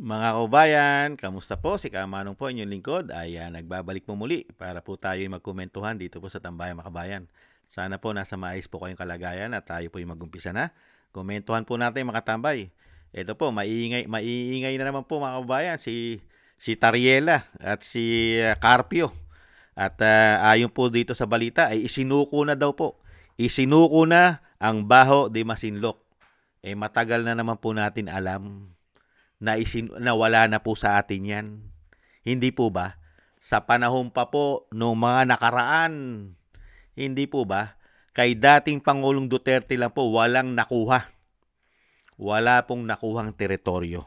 Mga kabayan, kamusta po? Si Kamanong po, inyong lingkod ay nagbabalik po muli para po tayo magkomentuhan dito po sa Tambayang Makabayan. Sana po nasa maayos po kayong kalagayan at tayo po yung mag-umpisa na. Komentuhan po natin mga tambay. Ito po, maiingay na naman po mga kabayan si Tariela at si Carpio. At ayon po dito sa balita ay isinuko na daw po. Isinuko na ang Baho de Masinloc. Matagal na naman po natin alam na wala na po sa atin yan. Hindi po ba? Sa panahon pa po noong mga nakaraan, hindi po ba? Kay dating Pangulong Duterte lang po walang nakuha. Wala pong nakuhang teritoryo.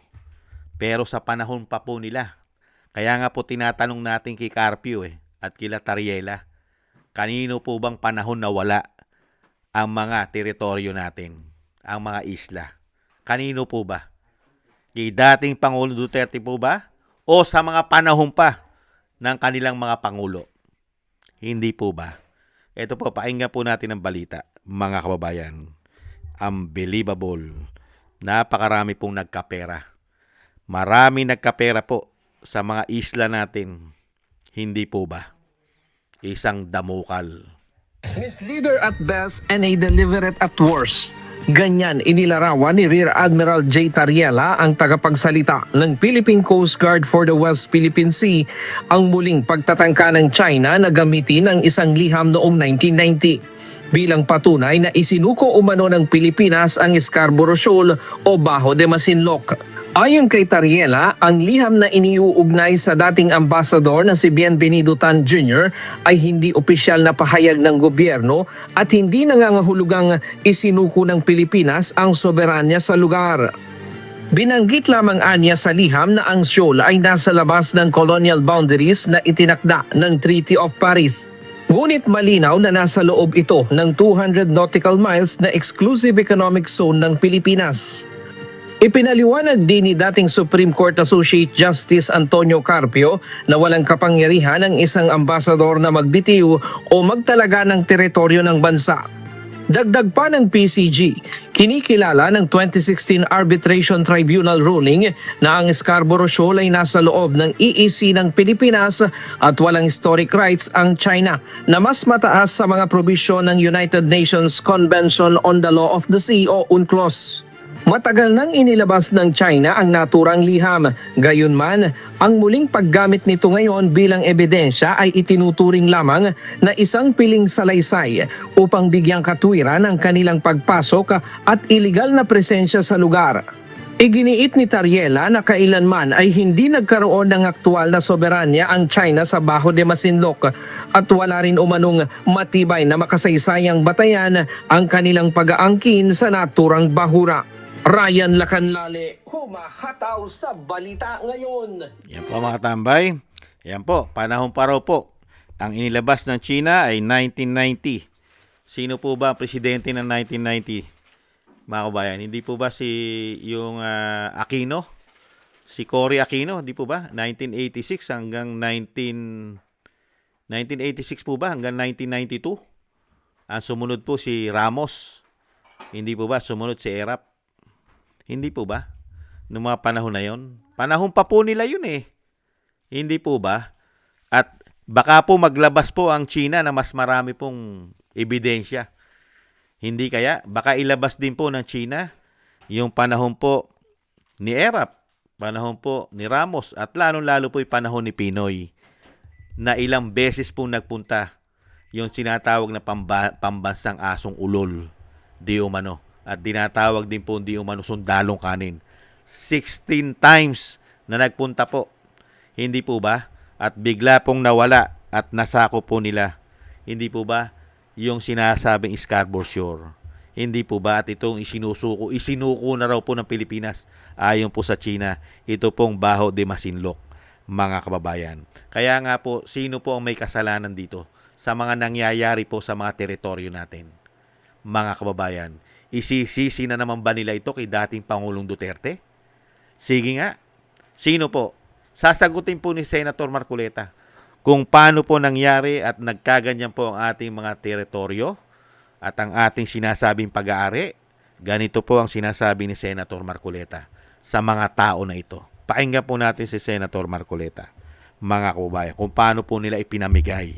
Pero sa panahon pa po nila, kaya nga po tinatanong natin kay Carpio at kila Tariela, kanino po bang panahon na wala ang mga teritoryo natin, ang mga isla? Kanino po ba? Kay dating Pangulong Duterte po ba? O sa mga panahon pa ng kanilang mga pangulo? Hindi po ba? Ito po, pakinggan po natin ang balita, mga kababayan. Unbelievable. Napakarami pong nagkapera. Marami nagkapera po sa mga isla natin. Hindi po ba? Isang damukal. Misleader at best and a deliberate at worst. Ganyan inilarawan ni Rear Admiral J. Tariela, ang tagapagsalita ng Philippine Coast Guard for the West Philippine Sea, ang muling pagtatangka ng China na gamitin ang isang liham noong 1990 bilang patunay na isinuko umano ng Pilipinas ang Scarborough Shoal o Baho de Masinloc. Ayon kay Tariela, ang liham na iniuugnay sa dating ambasador na si Bienvenido Tan Jr. ay hindi opisyal na pahayag ng gobyerno at hindi nangangahulugang isinuko ng Pilipinas ang soberanya sa lugar. Binanggit lamang anya sa liham na ang shoal ay nasa labas ng colonial boundaries na itinakda ng Treaty of Paris. Ngunit malinaw na nasa loob ito ng 200 nautical miles na exclusive economic zone ng Pilipinas. Ipinaliwanag din ni dating Supreme Court Associate Justice Antonio Carpio na walang kapangyarihan ang isang ambasador na magbitiw o magtalaga ng teritoryo ng bansa. Dagdag pa ng PCG, kinikilala ng 2016 Arbitration Tribunal ruling na ang Scarborough Shoal ay nasa loob ng EEZ ng Pilipinas at walang historic rights ang China na mas mataas sa mga probisyon ng United Nations Convention on the Law of the Sea o UNCLOS. Matagal nang inilabas ng China ang naturang liham. Gayunman, ang muling paggamit nito ngayon bilang ebidensya ay itinuturing lamang na isang piling salaysay upang bigyang katwiran ang kanilang pagpasok at iligal na presensya sa lugar. Iginiit ni Tariela na kailanman ay hindi nagkaroon ng aktual na soberanya ang China sa Baho de Masinloc at wala rin umanong matibay na makasaysayang batayan ang kanilang pag-aangkin sa naturang bahura. Ryan Lacanlale, humahataw sa balita ngayon. Yan po mga tambay. Yan po, panahon pa raw po. Ang inilabas ng China ay 1990. Sino po ba ang presidente ng 1990? Mga kabayan, hindi po ba yung Aquino? Si Cory Aquino, hindi po ba? 1986 hanggang 1986 po ba hanggang 1992? Ang sumunod po si Ramos. Hindi po ba sumunod si Erap? Hindi po ba? Noong mga panahon na yon. Panahon pa po nila yun Hindi po ba? At baka po maglabas po ang China na mas marami pong ebidensya. Hindi kaya? Baka ilabas din po ng China yung panahon po ni Erap, panahon po ni Ramos, at lalong-lalo po yung panahon ni Pinoy na ilang beses po nagpunta yung sinatawag na pambansang asong ulol, di umano. At dinatawag din po di umano sundalong kanin. 16 times na nagpunta po. Hindi po ba? At bigla pong nawala at nasako po nila. Hindi po ba? Yung sinasabing Scarborough Shore. Hindi po ba? At itong isinuko na raw po ng Pilipinas ayon po sa China. Ito pong Baho de Masinloc, mga kababayan. Kaya nga po, sino po ang may kasalanan dito sa mga nangyayari po sa mga teritoryo natin, mga kababayan? Isisisi na naman ba nila ito kay dating Pangulong Duterte? Sige nga. Sino po? Sasagutin po ni Senator Marcoleta kung paano po nangyari at nagkaganyan po ang ating mga teritoryo at ang ating sinasabing pag-aari. Ganito po ang sinasabi ni Senator Marcoleta sa mga tao na ito. Pakinggan po natin si Senator Marcoleta, mga kababayan, kung paano po nila ipinamigay.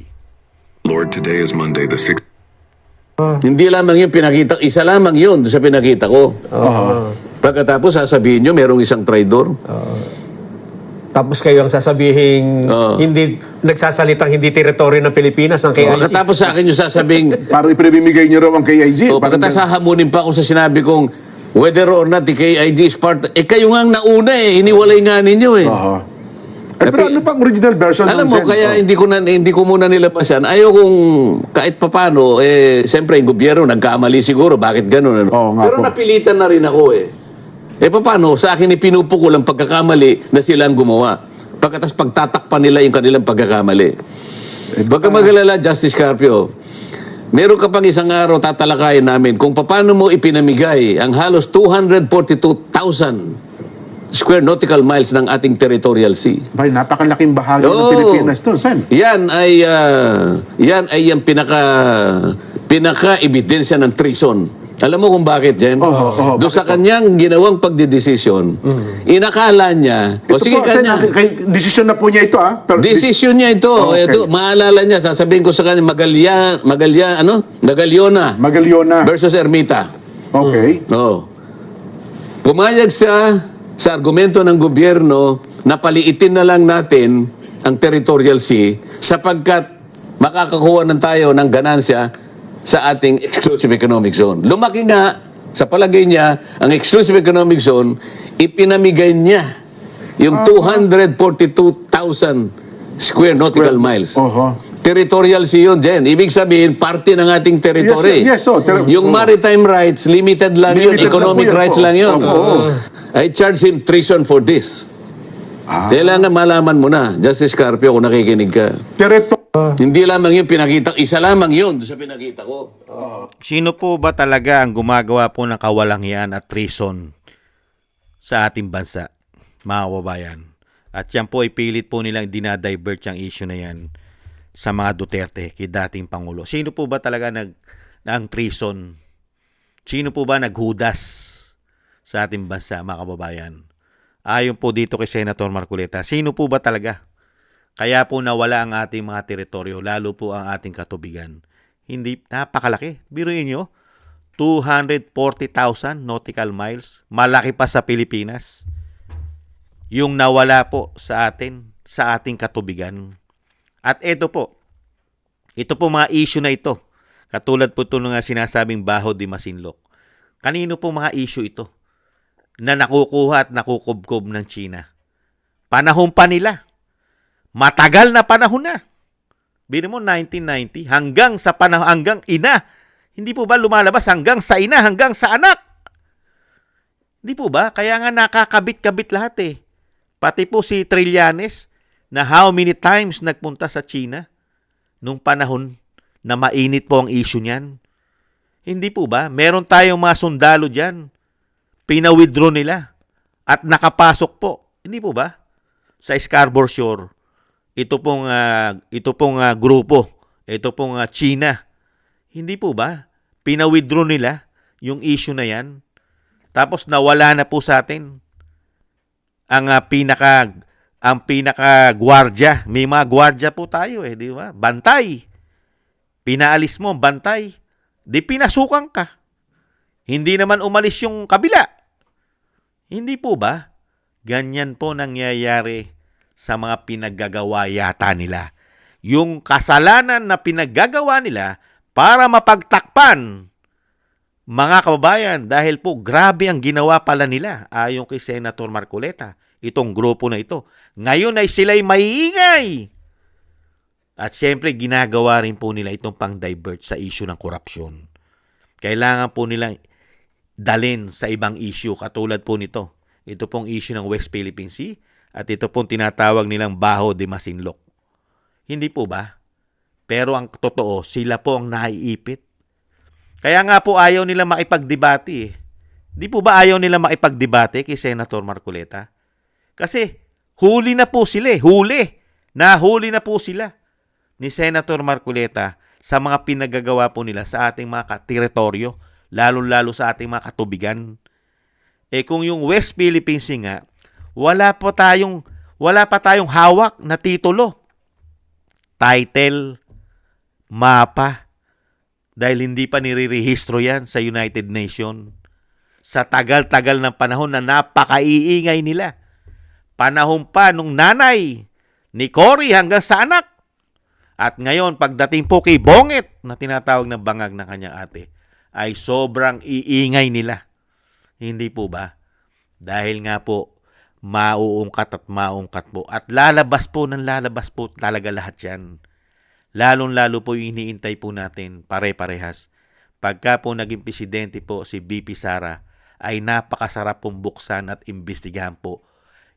Lord, today is Monday the 6th. Hindi lamang yung pinakita, isa lamang yun sa pinakita ko. Pagkatapos sasabihin nyo, merong isang traidor. Tapos kayo ang sasabihin, Oo. hindi nagsasalitang hindi teritoryo ng Pilipinas ang KIC. Pagkatapos sa akin yung sasabihin, Para ipinamimigay niyo raw ang KIG. pagkatapos hahamunin pa ako sa sinabi kong whether or not the KIG is part, kayo nga ang nauna hiniwalay nga ninyo Oo. Pero ano pang original version? Alam mo, Sen? kaya hindi ko muna nilabasan. Ayaw kong kahit papano, siyempre yung gobyerno nagkamali siguro. Bakit ganun? Ano? Oo nga Pero po. napilitan na rin ako paano? Sa akin ipinupukol ang pagkakamali na sila ang gumawa. Pagkatas pagtatakpan nila yung kanilang pagkakamali. Huwag ka mag-alala, Justice Carpio. Meron ka pang isang araw tatalakayin namin kung paano mo ipinamigay ang halos 242,000 square nautical miles ng ating territorial sea. Bay, napakalaking bahagi ng Oo. Pilipinas doon, Sen. Yan ay yung pinaka ebidensya ng treason. Alam mo kung bakit, Jen? Oo, Doon sa kanyang ginawang pagdedesisyon, inakala niya, Ito po, Sen, desisyon na po niya ito, ha? Pero, desisyon niya ito. Okay. Ito, maalala niya, sasabihin ko sa kanya, Magaliona Magaliona. versus Ermita. Okay. Oo. Pumayag siya sa argumento ng gobyerno na paliitin na lang natin ang territorial sea sapagkat makakakuha ng tayo ng ganansya sa ating exclusive economic zone. Lumaki nga, sa palagay niya, ang exclusive economic zone, ipinamigay niya yung 242,000 square nautical miles. Oho. Territorial sea yun, Jen. Ibig sabihin, parte ng ating territory. Yes, oh, Yung maritime rights, limited lang yun. Limited Economic lang po yun, rights po. lang yun. Oo. I charge him treason for this. Kailangan malaman mo na, Justice Carpio, kung nakikinig ka. Pero ito, Hindi lamang yung pinakita, isa lamang yun sa pinakita ko. Sino po ba talaga ang gumagawa po ng kawalangian at treason sa ating bansa, mga kababayan? At yan po ay pilit po nilang dinadivert yung issue na yan sa mga Duterte, kay dating Pangulo. Sino po ba talaga ang treason? Sino po ba naghudas sa ating bansa, mga kababayan? Ayon po dito kay Senator Marcoleta, sino po ba talaga? Kaya po nawala ang ating mga teritoryo, lalo po ang ating katubigan. Hindi, napakalaki. Biruin nyo, 240,000 nautical miles. Malaki pa sa Pilipinas. Yung nawala po sa atin, sa ating katubigan. At ito po mga issue na ito. Katulad po ito nga sinasabing Baho de Masinloc. Kanino po mga issue ito na nakukuha at nakukubkob ng China? Panahon pa nila. Matagal na panahon na. Biro mo 1990 hanggang sa panahon hanggang ina. Hindi po ba lumalabas hanggang sa ina, hanggang sa anak? Hindi po ba? Kaya nga nakakabit-kabit lahat eh. Pati po si Trillanes na how many times nagpunta sa China nung panahon na mainit po ang issue niyan. Hindi po ba? Meron tayong mga sundalo diyan. Pina-withdraw nila at nakapasok po. Hindi po ba? Sa Scarborough Shore. Ito pong grupo, ito pong China. Hindi po ba? Pina-withdraw nila yung issue na yan. Tapos nawala na po sa atin ang pinaka-gwardiya. May mga gwardiya po tayo di ba? Bantay. Pinaalis mo, bantay. Di pinasukan ka. Hindi naman umalis yung kabila. Hindi po ba? Ganyan po nangyayari sa mga pinaggagawa yata nila. Yung kasalanan na pinaggagawa nila para mapagtakpan, mga kababayan, dahil po grabe ang ginawa pala nila ayon kay Senator Marcoleta, itong grupo na ito. Ngayon ay sila'y maiingay. At syempre ginagawa rin po nila itong pang-divert sa issue ng korupsyon. Kailangan po nilang dalin sa ibang issue katulad po nito. Ito pong issue ng West Philippine Sea at ito pong tinatawag nilang Baho de Masinloc. Hindi po ba? Pero ang totoo, sila po ang naiipit. Kaya nga po ayaw nila makipagdebate. Di po ba ayaw nila makipagdebate kay Senator Marcoleta? Kasi huli na po sila. Nahuli na po sila ni Senator Marcoleta sa mga pinagagawa po nila sa ating mga teritoryo, lalo-lalo sa ating mga katubigan. Kung yung West Philippine Sea nga, wala pa tayong hawak na titulo, title, mapa, dahil hindi pa nirerehistro yan sa United Nations. Sa tagal-tagal ng panahon na napakaiingay nila. Panahon pa nung nanay ni Cory hanggang sa anak. At ngayon, pagdating po kay Bonget, na tinatawag na bangag ng kanyang ate, ay sobrang iingay nila. Hindi po ba? Dahil nga po, mauungkat po. At lalabas po talaga lahat yan. Lalong-lalo po yung iniintay po natin, pare-parehas. Pagka po naging presidente po si BP Sara, ay napakasarap pong buksan at imbestigahan po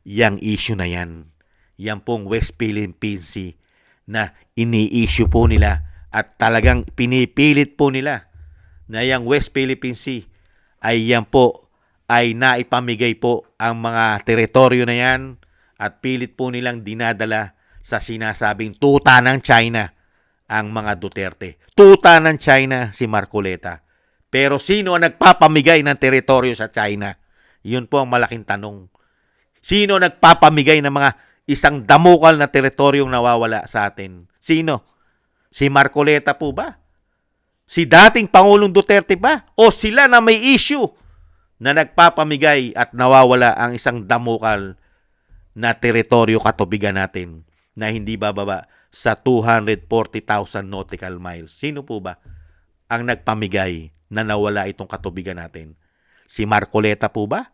yang issue na yan. Yan pong West Philippine Sea na ini-issue po nila at talagang pinipilit po nila na yung West Philippine Sea ay yan po ay naipamigay po ang mga teritoryo na yan at pilit po nilang dinadala sa sinasabing tuta ng China ang mga Duterte. Tuta ng China si Marcoleta. Pero sino ang nagpapamigay ng teritoryo sa China? Yun po ang malaking tanong. Sino nagpapamigay ng mga isang damukal na teritoryong nawawala sa atin? Sino? Si Marcoleta po ba? Si dating Pangulong Duterte ba? O sila na may issue na nagpapamigay at nawawala ang isang damukal na teritoryo katubigan natin na hindi bababa sa 240,000 nautical miles? Sino po ba ang nagpamigay na nawala itong katubigan natin? Si Marcoleta po ba?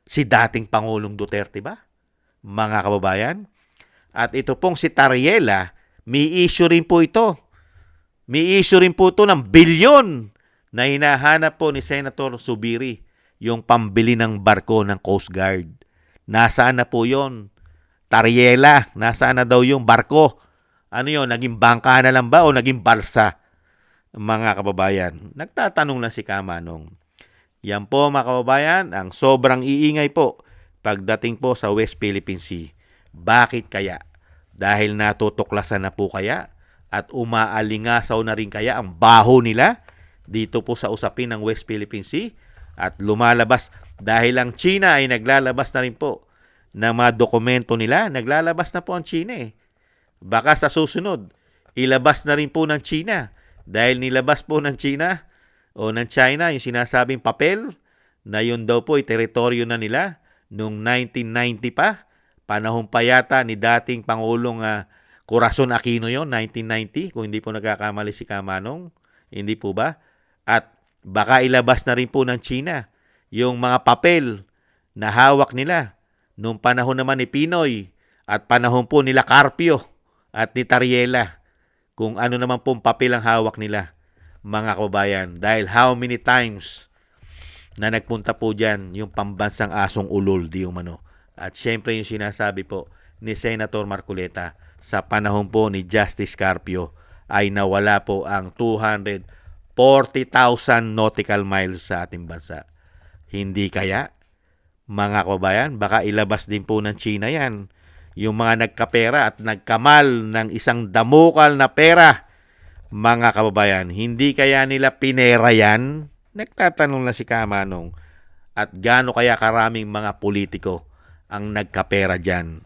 Si dating Pangulong Duterte ba? Mga kababayan? At ito pong si Tariela, may issue rin po ito. May issue rin po ito ng bilyon na hinahanap po ni Senator Zubiri, yung pambili ng barko ng Coast Guard. Nasaan na po yon? Tariela, nasaan na daw yung barko? Ano yon? Naging bangka na lang ba o naging balsa? Mga kababayan, nagtatanong lang si Kamanong. Yan po mga kababayan, ang sobrang iingay po pagdating po sa West Philippine Sea. Bakit kaya? Dahil natutuklasan na po kaya at umaalingasaw na rin kaya ang baho nila dito po sa usapin ng West Philippine Sea at lumalabas dahil ang China ay naglalabas na rin po ng mga dokumento nila. Naglalabas na po ang China eh. Baka sa susunod, ilabas na rin po ng China dahil nilabas po ng China o ng China yung sinasabing papel na yun daw po ay teritoryo na nila noong 1990 pa. Panahon pa yata ni dating Pangulong Corazon Aquino yon, 1990, kung hindi po nagkakamali si Kamanong. Hindi po ba? At baka ilabas na rin po ng China yung mga papel na hawak nila noong panahon naman ni Pinoy at panahon po nila Carpio at ni Tariela. Kung ano naman pong papel ang hawak nila, mga kababayan. Dahil how many times na nagpunta po dyan yung pambansang asong ulol di umano. At syempre yung sinasabi po ni Senator Marcoleta sa panahon po ni Justice Carpio ay nawala po ang 240,000 nautical miles sa ating bansa. Hindi kaya, mga kababayan, baka ilabas din po ng China yan. Yung mga nagkapera at nagkamal ng isang damukal na pera, mga kababayan, hindi kaya nila pinera yan? Nagtatanong na si Kamanong. At gaano kaya karaming mga politiko ang nagkapera dyan,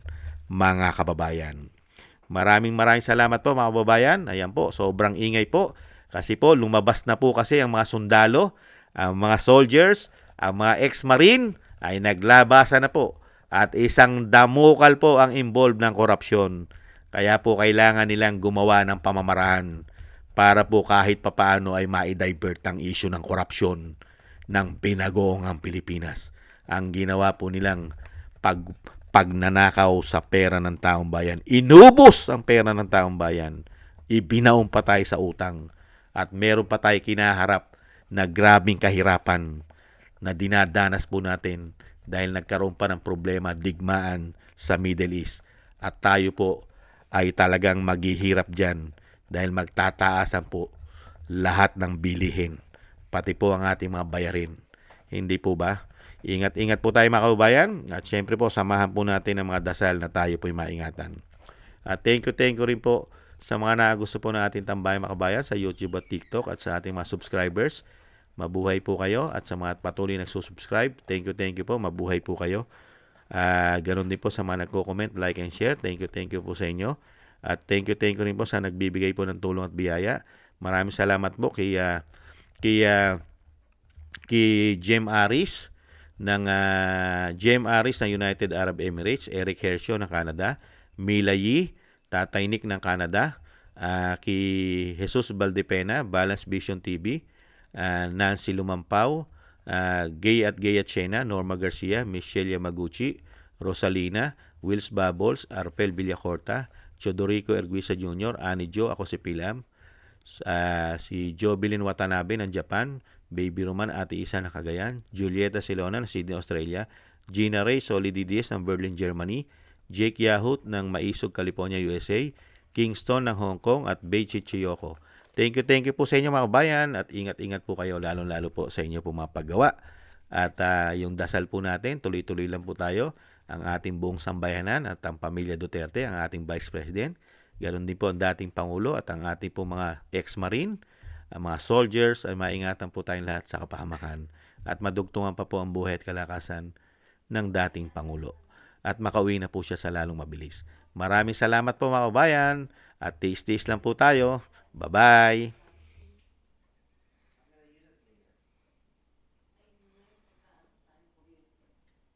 mga kababayan? Maraming salamat po mga kababayan. Ayan po, sobrang ingay po. Kasi po, lumabas na po kasi ang mga sundalo, ang mga soldiers, ang mga ex-marine ay naglabasan na po. At isang damukal po ang involved ng korupsyon. Kaya po kailangan nilang gumawa ng pamamaraan para po kahit papaano ay ma-divert ang issue ng korupsyon ng pinag-oongang Pilipinas. Ang ginawa po nilang pagnanakaw sa pera ng taong bayan. Inubos ang pera ng taong bayan. Ibinaon pa tayo sa utang. At meron pa tayo kinaharap na grabing kahirapan na dinadanas po natin dahil nagkaroon pa ng problema, digmaan sa Middle East. At tayo po ay talagang maghihirap dyan dahil magtataasan po lahat ng bilihin, pati po ang ating mga bayarin. Hindi po ba? Ingat-ingat po tayo mga kababayan at syempre po samahan po natin ang mga dasal na tayo po ay maingatan. At thank you rin po sa mga nagusto po ng ating tambayan mga kababayan sa YouTube at TikTok at sa ating mga subscribers. Mabuhay po kayo at sa mga patuloy nagsusubscribe, thank you po, mabuhay po kayo. Ganon din po sa mga nagko-comment, like and share. Thank you po sa inyo. At thank you rin po sa nagbibigay po ng tulong at biyaya. Maraming salamat po kay Jem Aris ng United Arab Emirates, Eric Hershio ng Canada, Mila Yi, Tatay Nick ng Canada, kay Jesus Valdepena, Balance Vision TV, Nancy Lumampaw, Gay at Chena, Norma Garcia, Michelle Yamaguchi, Rosalina, Wills Bubbles, Arpel Villacorta, Chodorico Erguisa Jr., Annie Jo, ako si Pilam, si Jovelyn Watanabe ng Japan, Baby Roman Ate Isa ng Cagayan, Julieta Silona ng Sydney, Australia, Gina Ray Solidides ng Berlin, Germany, Jake Yahut ng Maisog, California, USA, Kingston ng Hong Kong at Beichi Chiyoko. Thank you po sa inyo mga kabayan at ingat-ingat po kayo lalo po sa inyo po mga paggawa. At yung dasal po natin, tuloy-tuloy lang po tayo, ang ating buong sambayanan at ang pamilya Duterte, ang ating Vice President. Ganon din po ang dating Pangulo at ang ating po mga ex-marine, ang mga soldiers, ay maingatan po tayong lahat sa kapahamakan at madugtungan pa po ang buhay at kalakasan ng dating Pangulo. At makauwi na po siya sa lalong mabilis. Maraming salamat po mga kabayan at tiis-tiis lang po tayo. Bye-bye!